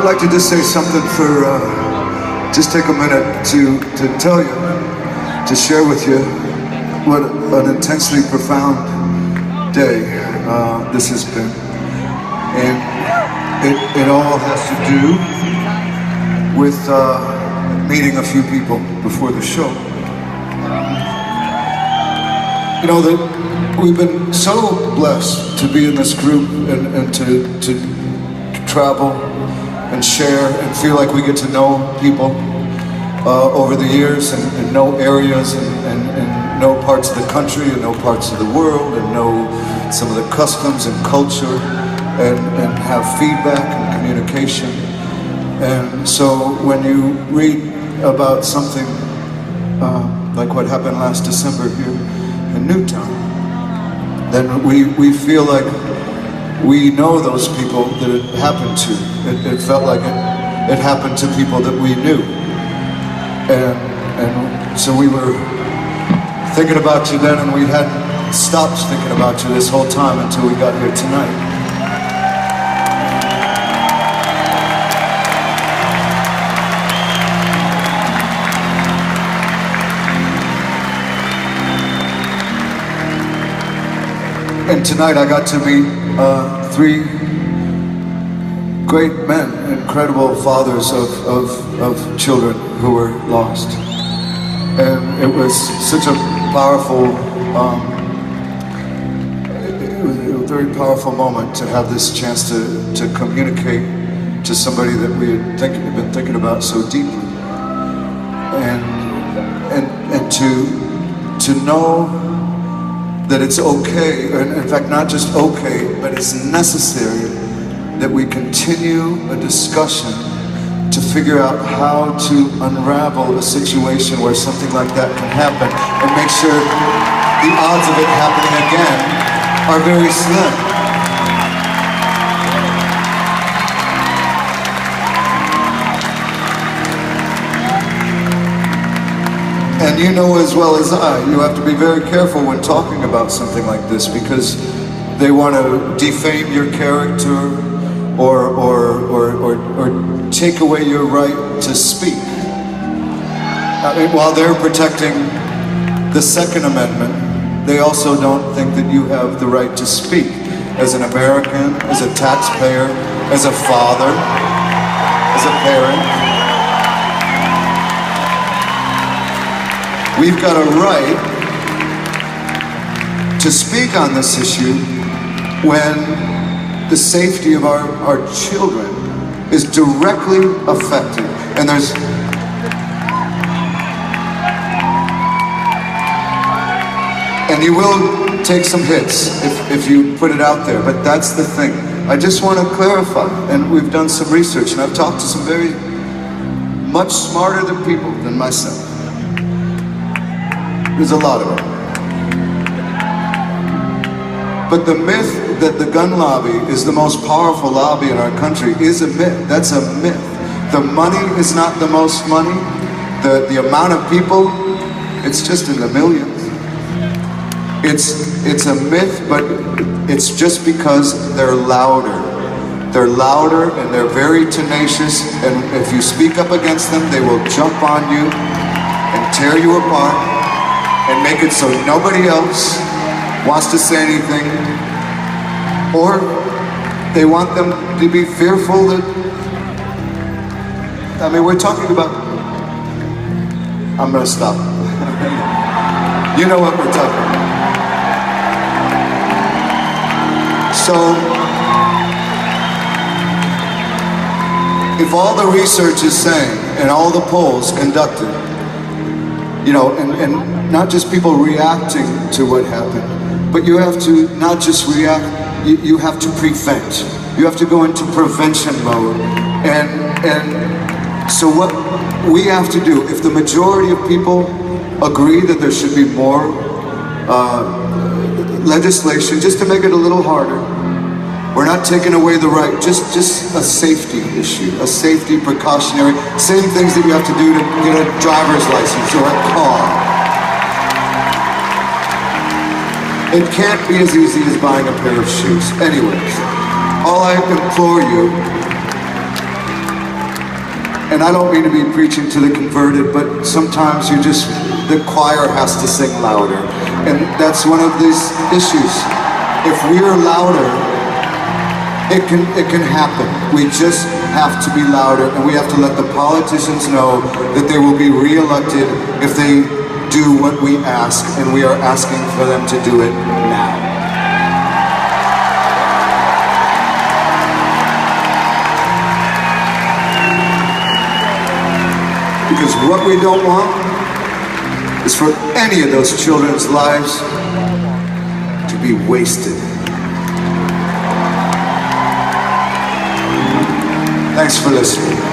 I'd like to just say something for, just take a minute to tell you, to share with you what an intensely profound day this has been. And it all has to do with meeting a few people before the show. You know, that we've been so blessed to be in this group and to travel and share and feel like we get to know people over the years and know areas and know parts of the country and know parts of the world and know some of the customs and culture and have feedback and communication. And so when you read about something like what happened last December here in Newtown, then we feel like we know those people that it happened to. It felt like it happened to people that we knew. And so we were thinking about you then, and we hadn't stopped thinking about you this whole time until we got here tonight. And tonight I got to meet three great men, incredible fathers of children who were lost. And it was such a powerful, it was a very powerful moment to have this chance to communicate to somebody that we had been thinking about so deeply. And to know that it's okay, and in fact not just okay, but it's necessary that we continue a discussion to figure out how to unravel a situation where something like that can happen and make sure the odds of it happening again are very slim. And you know as well as I, you have to be very careful when talking about something like this, because they want to defame your character or take away your right to speak. I mean, while they're protecting the Second Amendment, they also don't think that you have the right to speak as an American, as a taxpayer, as a father, as a parent. We've got a right to speak on this issue when the safety of our children is directly affected. And you will take some hits if you put it out there, but that's the thing. I just want to clarify, and we've done some research, and I've talked to some very much smarter people than myself. There's a lot of them. But the myth that the gun lobby is the most powerful lobby in our country is a myth. That's a myth. The money is not the most money. The amount of people, it's just in the millions. It's a myth, but it's just because they're louder. They're louder and they're very tenacious, and if you speak up against them, they will jump on you and tear you apart and make it so nobody else wants to say anything, or they want them to be fearful that, I mean, we're talking about, I'm gonna stop. You know what we're talking about. So, if all the research is saying, and all the polls conducted, you know, and not just people reacting to what happened, but you have to not just react, you have to prevent. You have to go into prevention mode. And so what we have to do, if the majority of people agree that there should be more legislation, just to make it a little harder, we're not taking away the right, just a safety issue, a safety precautionary, same things that you have to do to get a driver's license or a car. It can't be as easy as buying a pair of shoes. Anyways, all I implore you And I don't mean to be preaching to the converted, but sometimes the choir has to sing louder. And that's one of these issues. If we're louder, it can happen. We just have to be louder, and we have to let the politicians know that they will be re-elected if they do what we ask, and we are asking for them to do it now. Because what we don't want is for any of those children's lives to be wasted. Thanks for listening.